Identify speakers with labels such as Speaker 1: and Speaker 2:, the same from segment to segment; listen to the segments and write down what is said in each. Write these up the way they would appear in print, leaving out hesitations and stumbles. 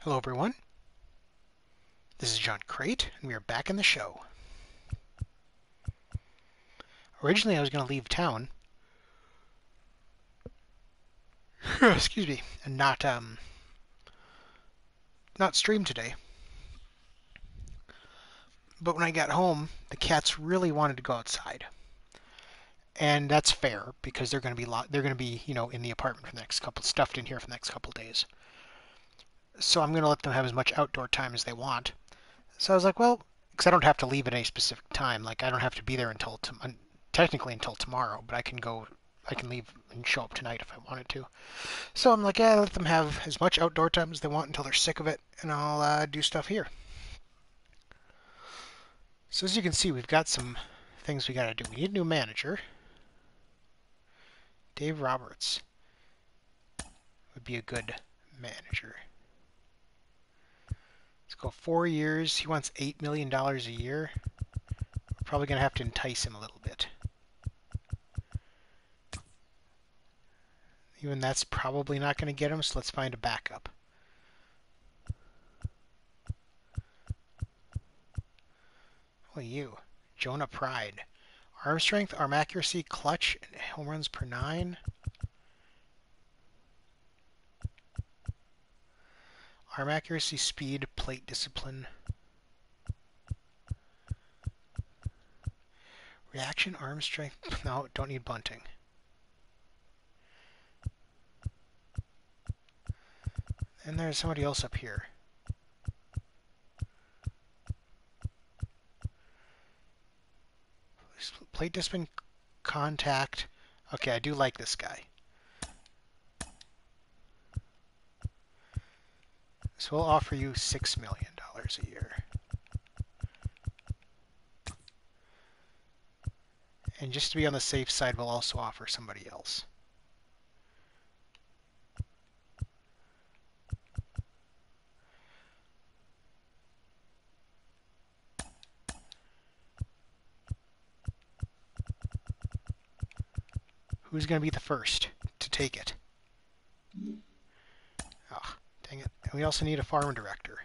Speaker 1: Hello, everyone. This is John Crate, and we are back in the show. Originally, I was going to leave town, excuse me, and not stream today. But when I got home, the cats really wanted to go outside, and that's fair because they're going to be in the apartment for the next couple stuffed in here for the next couple days. So I'm going to let them have as much outdoor time as they want. So I was like, well, because I don't have to leave at any specific time. Like I don't have to be there technically until tomorrow, but I can leave and show up tonight if I wanted to. So I'm like, yeah, let them have as much outdoor time as they want until they're sick of it, and I'll do stuff here. So as you can see, we've got some things we got to do. We need a new manager. Dave Roberts would be a good manager. Let's go 4 years. He wants $8 million a year. We're probably going to have to entice him a little bit. Even that's probably not going to get him, so let's find a backup. Well, you. Jonah Pride. Arm strength, arm accuracy, clutch, and home runs per 9. Arm accuracy, speed, plate discipline. Reaction, arm strength. No, don't need bunting. And there's somebody else up here. Plate discipline, contact. Okay, I do like this guy. So we'll offer you $6 million a year. And just to be on the safe side, we'll also offer somebody else. Who's going to be the first to take it? Oh, dang it. And we also need a farm director.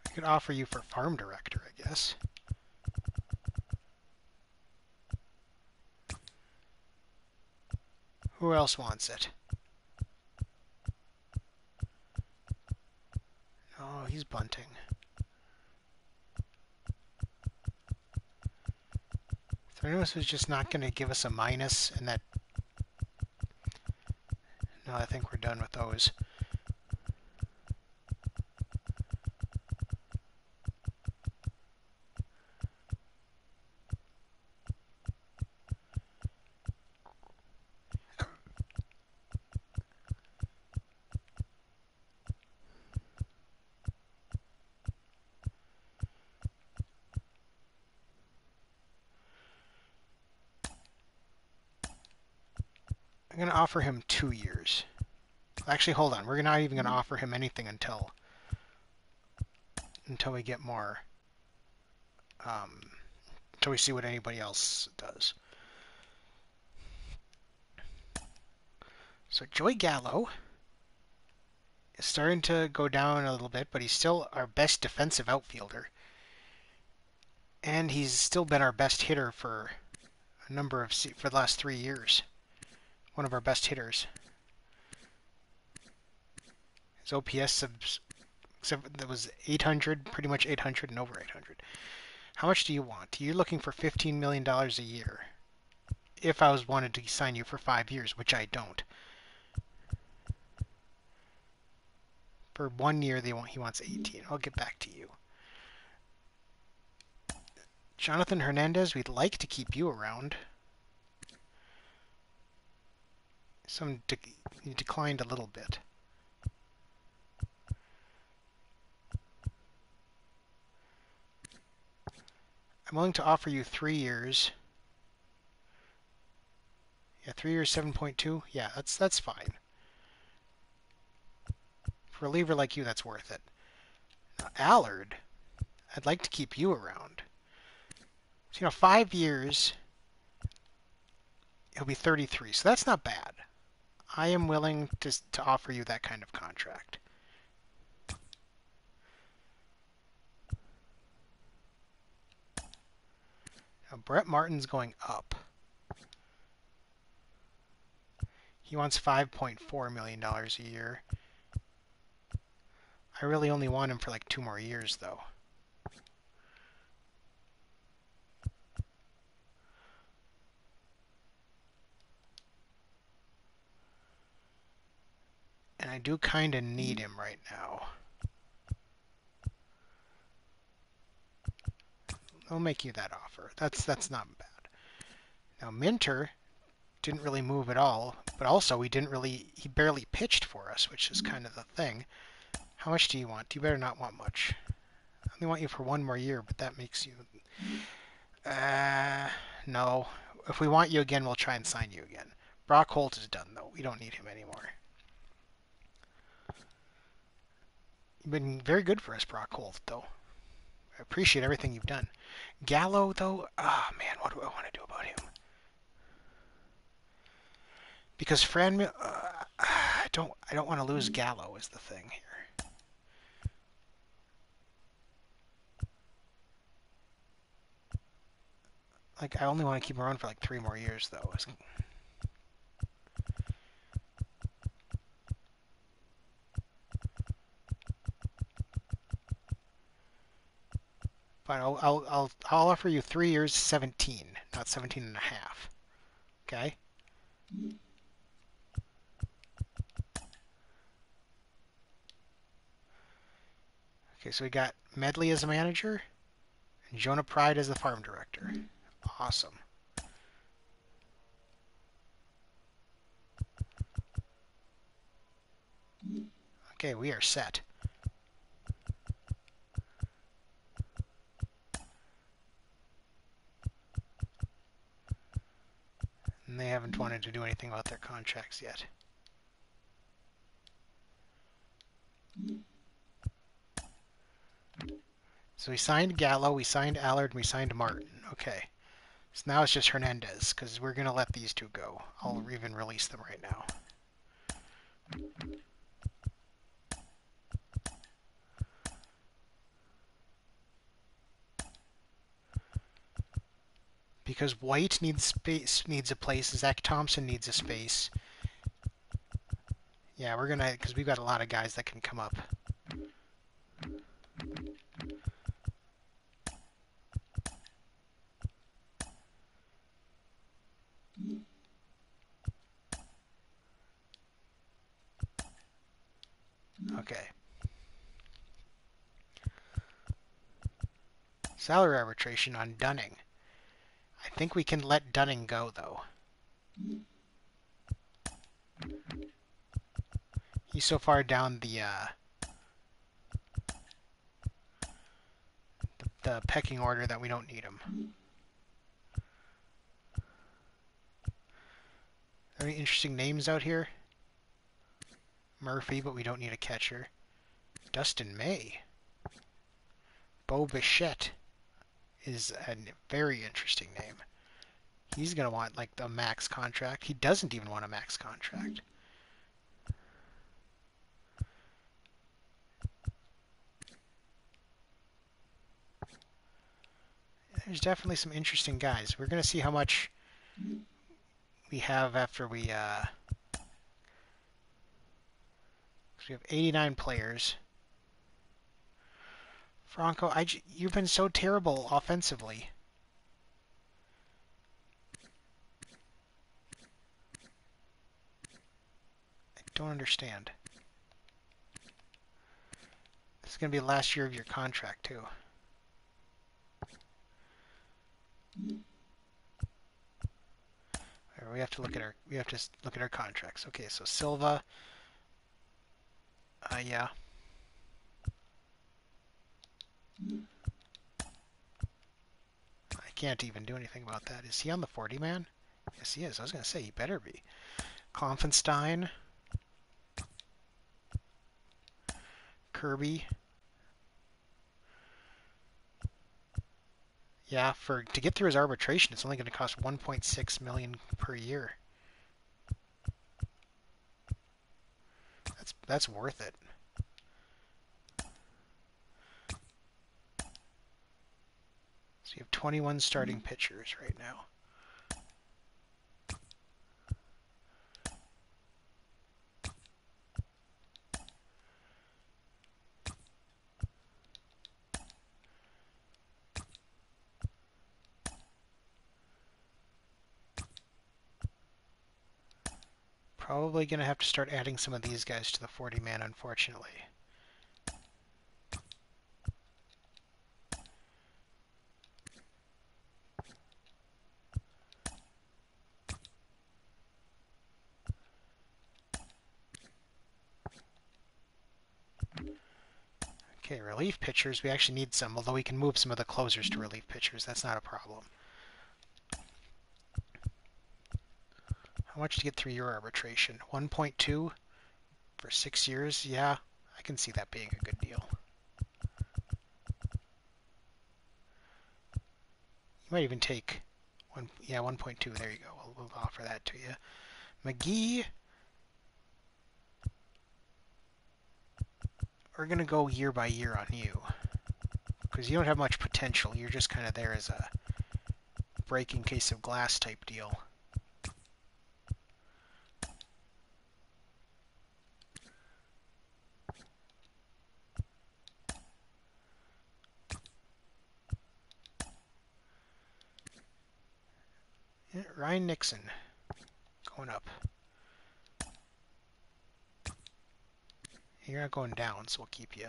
Speaker 1: I could offer you for farm director, I guess. Who else wants it? Oh, he's bunting. Theranos was just not going to give us a minus, and that... No, I think we're done with those. I'm going to offer him 2 years. Actually, hold on. We're not even going to offer him anything until we get more, until we see what anybody else does. So Joey Gallo is starting to go down a little bit, but he's still our best defensive outfielder. And he's still been our best hitter for for the last 3 years. One of our best hitters. His OPS that was 800, pretty much 800 and over 800. How much do you want? You're looking for $15 million a year. If I wanted to sign you for 5 years, which I don't. For 1 year, he wants 18. I'll get back to you. Jonathan Hernandez, we'd like to keep you around. He declined a little bit. I'm willing to offer you 3 years. Yeah, 3 years, 7.2. Yeah, that's fine. For a reliever like you, that's worth it. Now, Allard. I'd like to keep you around. So, you know, 5 years, he'll be 33. So that's not bad. I am willing to offer you that kind of contract. Now, Brett Martin's going up. He wants $5.4 million a year. I really only want him for like 2 more years, though. And I do kind of need him right now. I'll make you that offer. That's not bad. Now, Minter didn't really move at all, but also he barely pitched for us, which is kind of the thing. How much do you want? You better not want much. I only want you for 1 more year, but that makes you... No. If we want you again, we'll try and sign you again. Brock Holt is done, though. We don't need him anymore. You've been very good for us, Brock Holt, though. I appreciate everything you've done. Gallo, though, man, what do I want to do about him? Because I don't want to lose Gallo is the thing here. Like, I only want to keep him around for like 3 more years, though. Fine, I'll offer you 3 years, 17, not 17 and a half. Okay? Okay, so we got Medley as a manager and Jonah Pride as the farm director. Awesome. Okay, we are set. And they haven't wanted to do anything about their contracts yet. So we signed Gallo, we signed Allard, and we signed Martin. Okay. So now it's just Hernandez, because we're going to let these 2 go. I'll even release them right now. Because White needs space, needs a place. Zach Thompson needs a space. Yeah, we're gonna, because we've got a lot of guys that can come up. Okay. Salary arbitration on Dunning. I think we can let Dunning go, though. He's so far down the pecking order that we don't need him. Any interesting names out here? Murphy, but we don't need a catcher. Dustin May. Bo Bichette is a very interesting name. He's going to want like a max contract. He doesn't even want a max contract. There's definitely some interesting guys. We're going to see how much we have after we have 89 players. Franco, you've been so terrible offensively. I don't understand. This is going to be the last year of your contract, too. We have to look at our contracts. Okay, so Silva. Yeah. I can't even do anything about that. Is he on the 40 man? Yes, he is. I was going to say he better be. Klopfenstein. Kirby. Yeah, to get through his arbitration, it's only going to cost 1.6 million per year. That's worth it. So you have 21 starting pitchers right now. Probably going to have to start adding some of these guys to the 40-man, unfortunately. Okay, relief pitchers, we actually need some, although we can move some of the closers to relief pitchers. That's not a problem. How much to get through your arbitration? 1.2 for 6 years? Yeah, I can see that being a good deal. You might even take 1.2. There you go. We'll offer that to you. McGee, we're going to go year by year on you. Because you don't have much potential. You're just kind of there as a breaking case of glass type deal. Yeah, Ryan Nixon going up. You're not going down, so we'll keep you.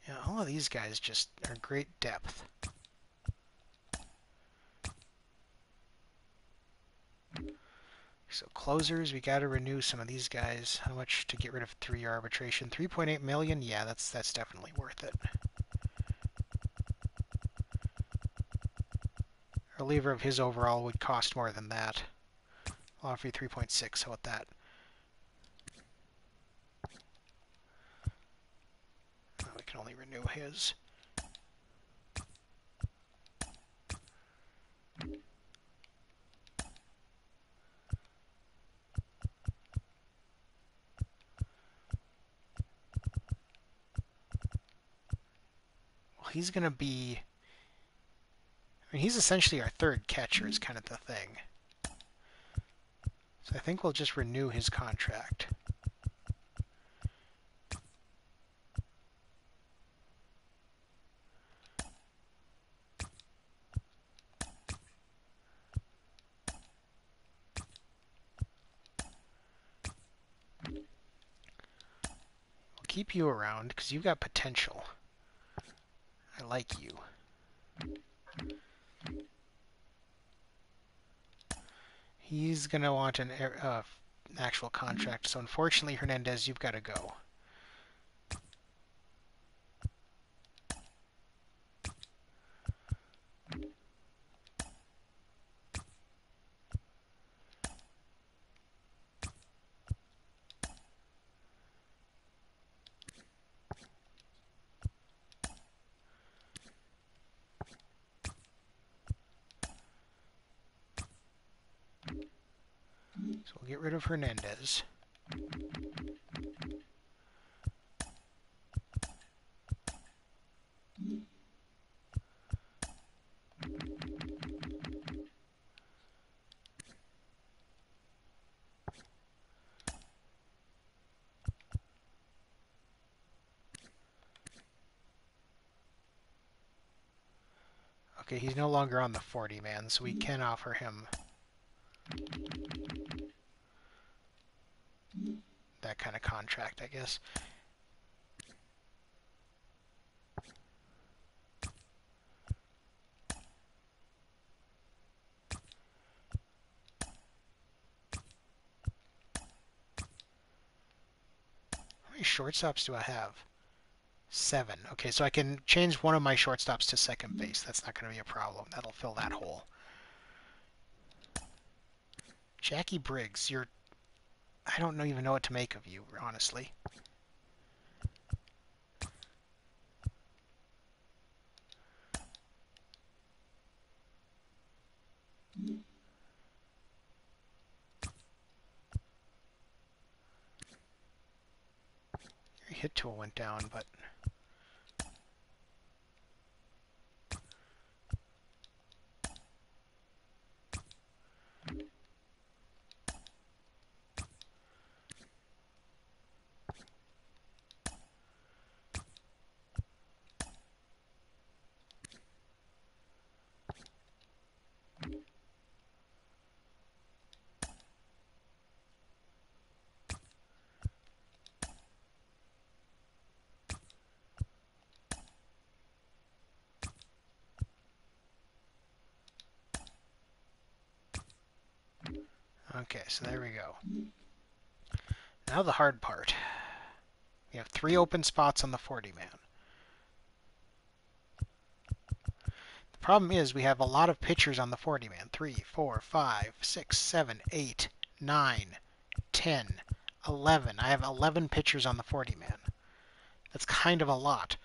Speaker 1: Yeah, all of these guys just are great depth. So closers, we got to renew some of these guys. How much to get rid of 3-year arbitration? 3.8 million? Yeah, that's definitely worth it. A reliever of his overall would cost more than that. I'll offer you 3.6. How about that? We can only renew his. Well, he's going to be... I mean, he's essentially our third catcher is kind of the thing. So I think we'll just renew his contract. We'll keep you around because you've got potential. I like you. He's going to want an actual contract, so unfortunately, Hernandez, you've got to go. So we'll get rid of Hernandez. Okay, he's no longer on the 40-man, so we can offer him that kind of contract, I guess. How many shortstops do I have? 7. Okay, so I can change one of my shortstops to second base. That's not going to be a problem. That'll fill that hole. Jackie Briggs, you're... I don't even know what to make of you, honestly. Your hit tool went down, but... Okay, so there we go. Now the hard part. We have 3 open spots on the 40-man. The problem is we have a lot of pitchers on the 40-man. 3, 4, 5, 6, 7, 8, 9, 10, 11. I have 11 pitchers on the 40-man. That's kind of a lot.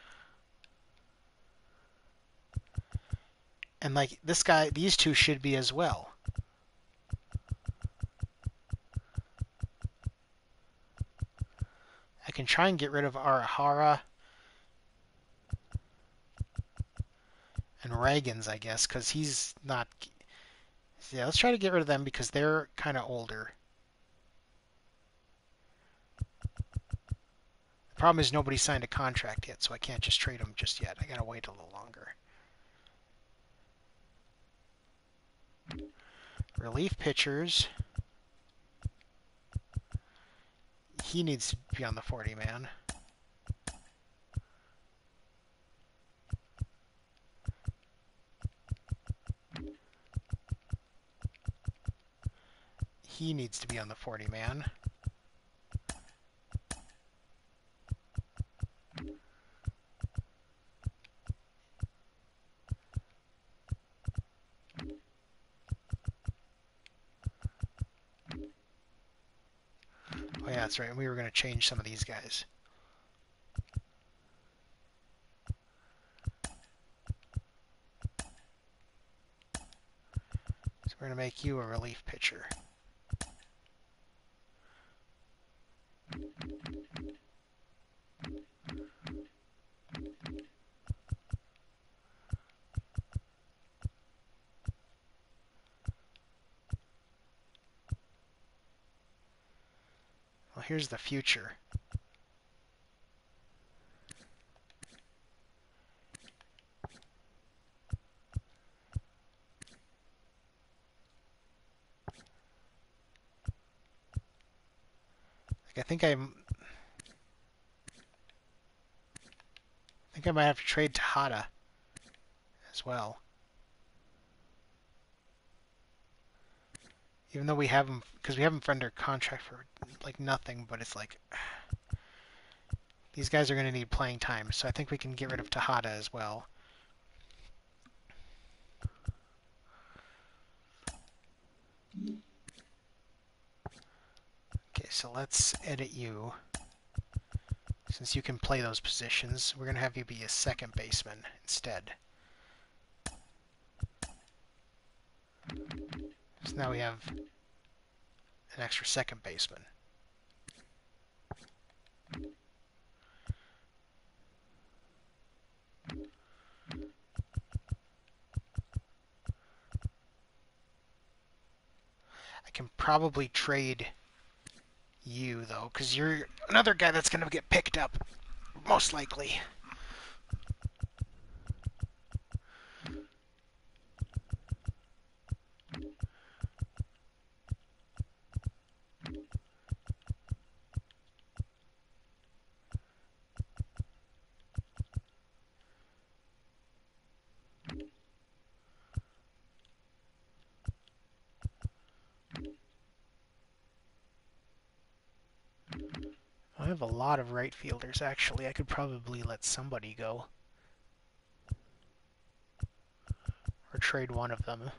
Speaker 1: And like this guy, these two should be as well. I can try and get rid of Arihara and Reagans, I guess, because he's not... Yeah, let's try to get rid of them because they're kind of older. The problem is nobody signed a contract yet, so I can't just trade them just yet. I gotta wait a little longer. Relief pitchers. He needs to be on the 40-man. He needs to be on the 40-man. Oh yeah, that's right. We were going to change some of these guys. So we're going to make you a relief pitcher. Well, here's the future. Like, I think I might have to trade Tejada as well. Even though we have him, because we have him under contract for like nothing, but it's like these guys are going to need playing time, so I think we can get rid of Tejada as well. Okay, so let's edit you. Since you can play those positions, we're going to have you be a second baseman instead. So now we have an extra second baseman. I can probably trade you, though, because you're another guy that's going to get picked up, most likely. I have a lot of right fielders, actually. I could probably let somebody go. Or trade one of them.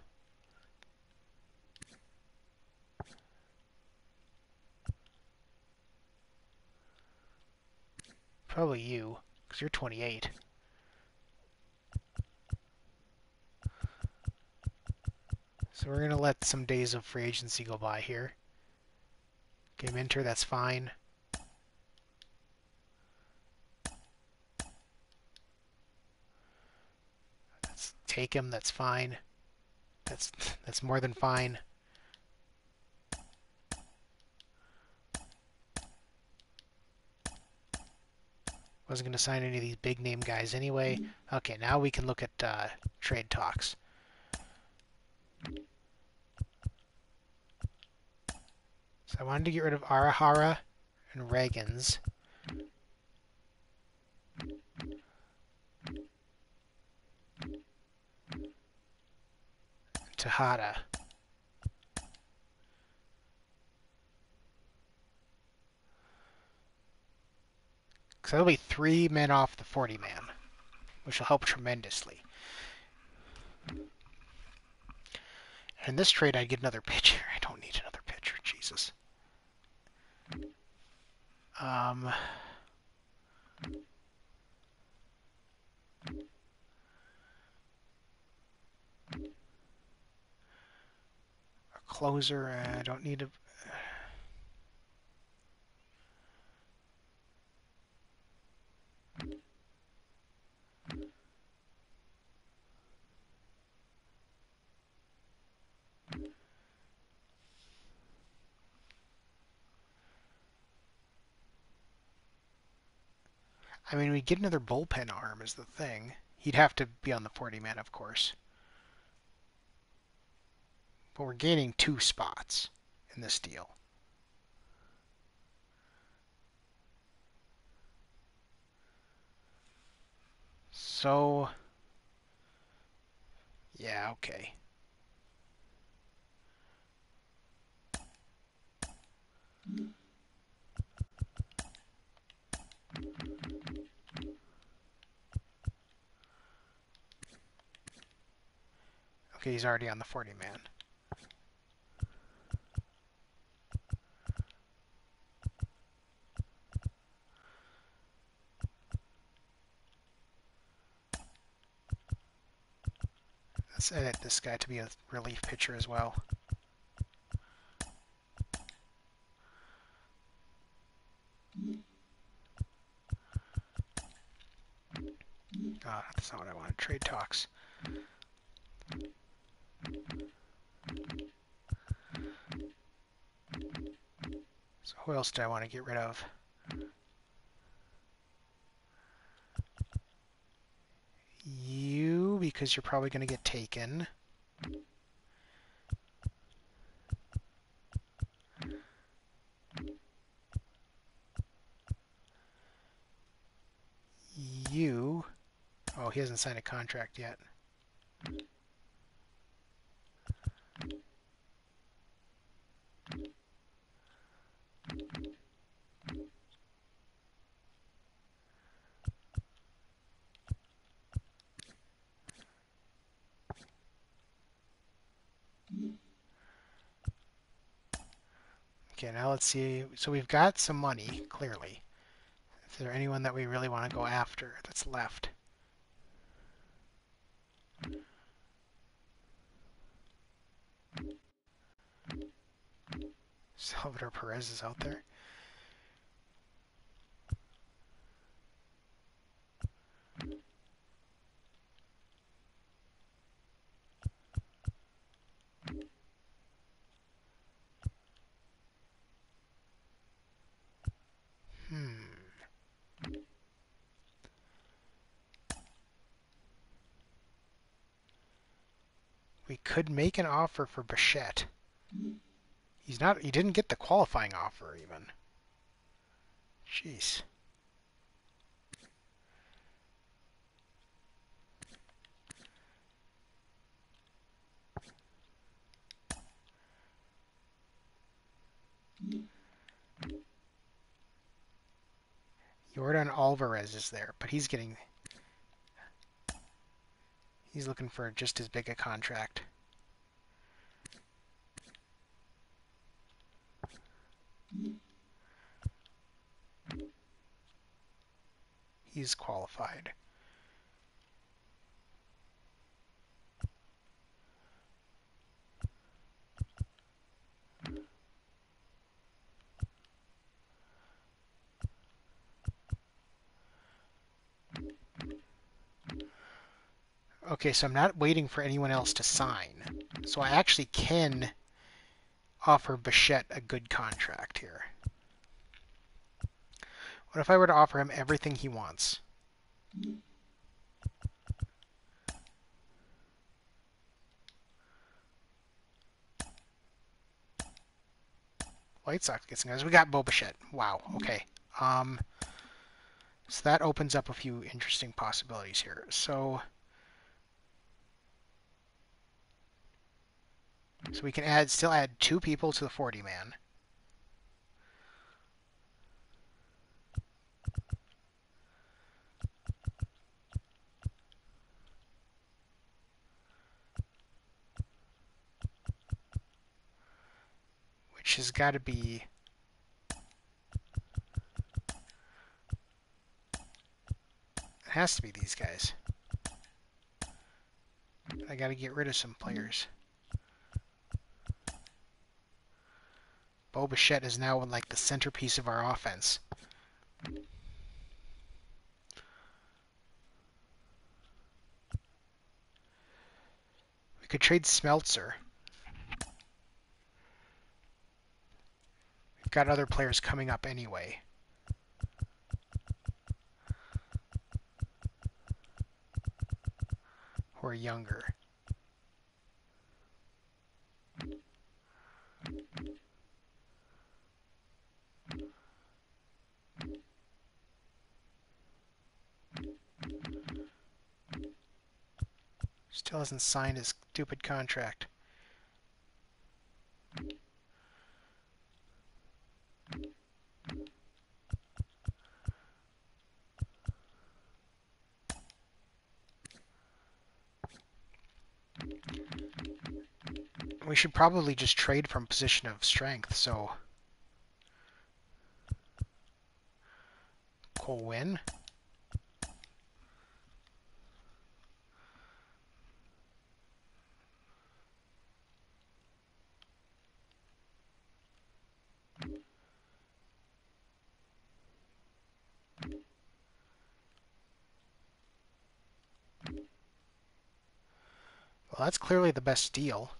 Speaker 1: Probably you, because you're 28. So we're going to let some days of free agency go by here. Okay, Minter, that's fine. Let's take him, that's fine. That's more than fine. Wasn't going to sign any of these big name guys anyway. Okay, now we can look at trade talks. So I wanted to get rid of Arahara and Reagans. Tejada. So that'll be 3 men off the 40 man, which will help tremendously. And in this trade, I'd get another pitcher. I don't need another pitcher. Jesus. A closer. I don't need a. I mean, we get another bullpen arm is the thing. He'd have to be on the 40 man, of course. But we're gaining 2 spots in this deal. So, yeah, okay. Okay, he's already on the 40 man. Let's edit this guy to be a relief pitcher as well. That's not what I wanted. Trade talks. So who else do I want to get rid of? You, because you're probably going to get taken. You. Oh, he hasn't signed a contract yet. Okay, now let's see. So we've got some money, clearly. Is there anyone that we really want to go after that's left? Salvador Perez is out there. We could make an offer for Bichette. He didn't get the qualifying offer even. Jeez. Jordan Alvarez is there, but he's looking for just as big a contract. He's qualified. Okay, so I'm not waiting for anyone else to sign. So I actually can offer Bichette a good contract here. What if I were to offer him everything he wants? White Sox gets guys. We got Bo Bichette. Wow. Okay. So that opens up a few interesting possibilities here. So we can still add 2 people to the 40 man. Which has got to be it has to be these guys. I got to get rid of some players. Bo Bichette is now like the centerpiece of our offense. We could trade Smeltzer. We've got other players coming up anyway. Who are younger. Still hasn't signed his stupid contract. We should probably just trade from position of strength, so Cole Winn. Well, that's clearly the best deal.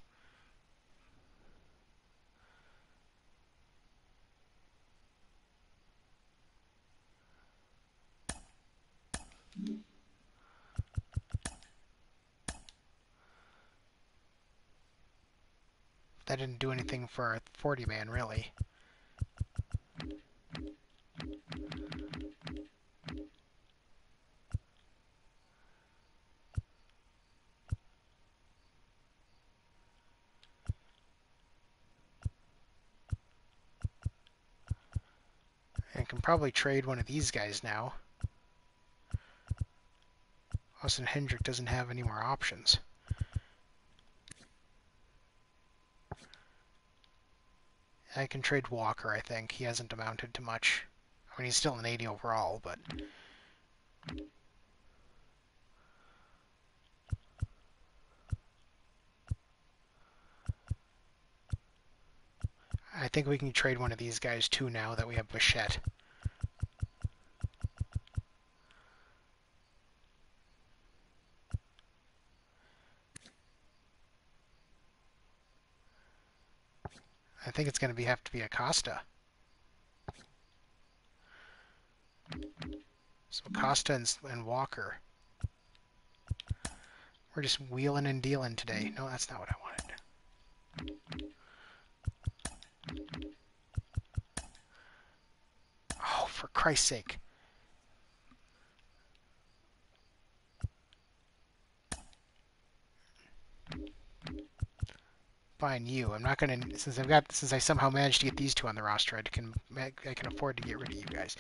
Speaker 1: That didn't do anything for our 40 man, really. I can probably trade one of these guys now. Austin Hendrick doesn't have any more options. I can trade Walker, I think. He hasn't amounted to much. I mean, he's still an 80 overall, but... I think we can trade one of these guys too now that we have Bichette. I think it's going to have to be Acosta. So Acosta and Walker. We're just wheeling and dealing today. No, that's not what I wanted. Oh, for Christ's sake. Fine, you. I'm not gonna since I somehow managed to get these 2 on the roster. I can afford to get rid of you guys,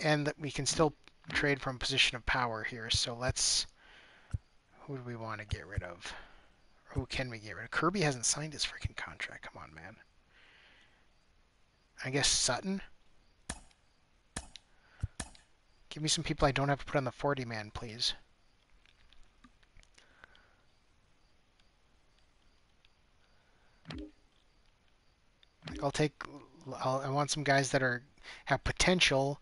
Speaker 1: and we can still trade from position of power here. So let's. Who do we want to get rid of? Who can we get rid of? Kirby hasn't signed his freaking contract. Come on, man. I guess Sutton. Give me some people I don't have to put on the 40-man, please. I want some guys that have potential,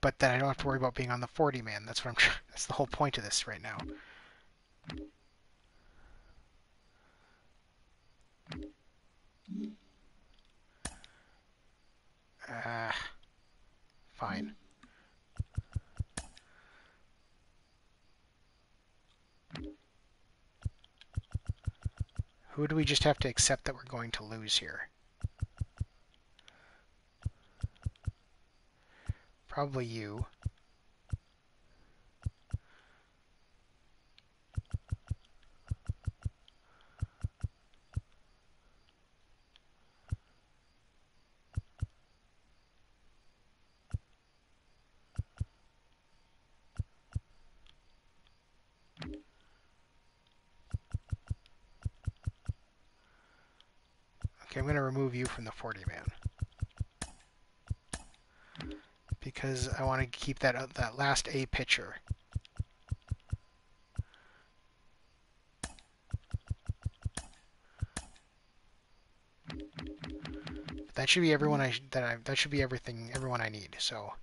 Speaker 1: but that I don't have to worry about being on the 40-man. That's what that's the whole point of this right now. Fine. Who do we just have to accept that we're going to lose here? Probably you. Okay, I'm going to remove you from the 40-man. Because I want to keep that last A pitcher. That should be everyone that should be everyone I need. So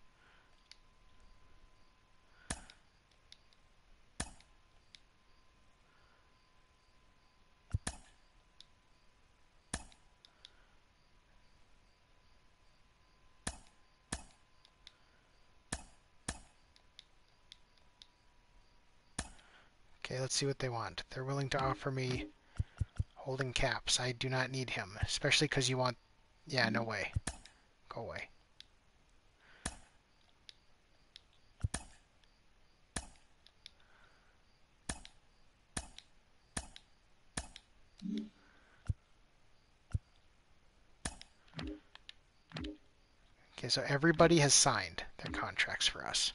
Speaker 1: okay, let's see what they want. They're willing to offer me Holding Caps. I do not need him, especially because you want... Yeah, no way. Go away. Okay, so everybody has signed their contracts for us.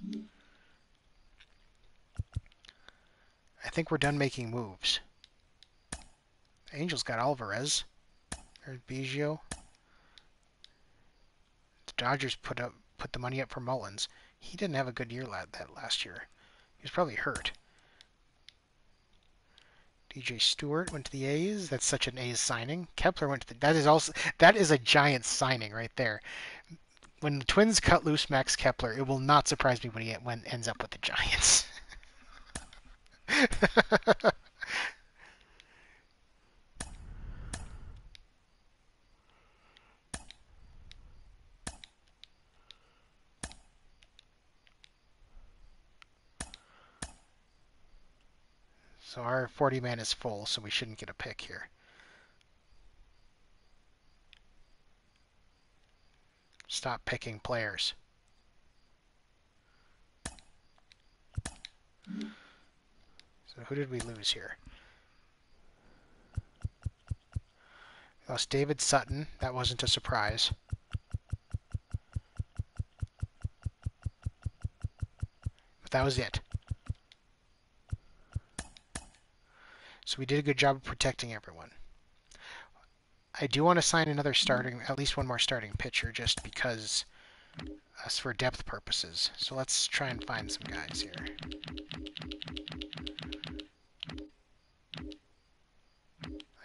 Speaker 1: I think we're done making moves. Angels got Alvarez. There's Biggio. The Dodgers put the money up for Mullins. He didn't have a good year that last year. He was probably hurt. DJ Stewart went to the A's. That's such an A's signing. Kepler went to the... That is a giant signing right there. When the Twins cut loose Max Kepler, it will not surprise me when he ends up with the Giants. So our 40-man is full, so we shouldn't get a pick here. Stop picking players. So who did we lose here? We lost David Sutton. That wasn't a surprise. But that was it. So we did a good job of protecting everyone. I do want to sign at least one more starting pitcher, just because, for depth purposes. So let's try and find some guys here.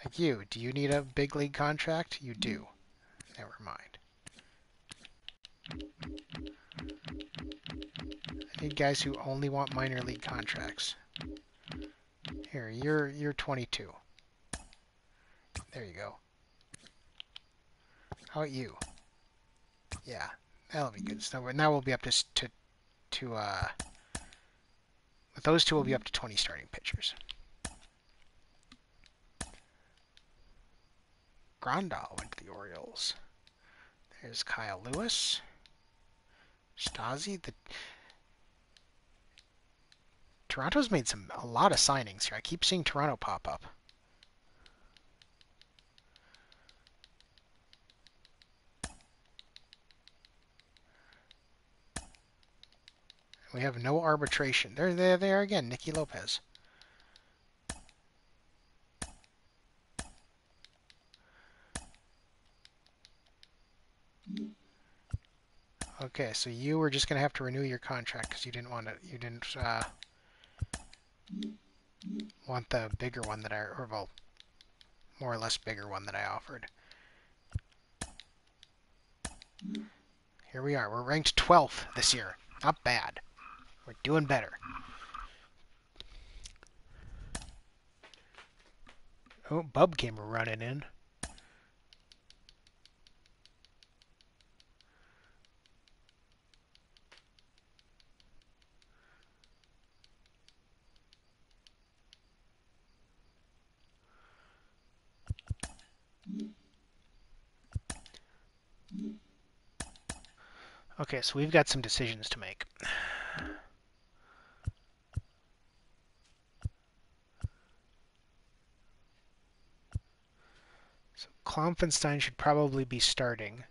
Speaker 1: Like you, do you need a big league contract? You do. Never mind. I need guys who only want minor league contracts. Here, you're 22. There you go. How about you? Yeah, that'll be good. So now we'll be up with those two, we'll be up to 20 starting pitchers. Grandal went to the Orioles. There's Kyle Lewis. Stasi. Toronto's made a lot of signings here. I keep seeing Toronto pop up. We have no arbitration. There they are again, Nicky Lopez. Okay, so you were just gonna have to renew your contract because you didn't want to. You didn't want the bigger one that or well, more or less bigger one that I offered. Here we are. We're ranked 12th this year. Not bad. We're doing better. Oh, Bub came running in. Okay, so we've got some decisions to make. So Klopfenstein should probably be starting.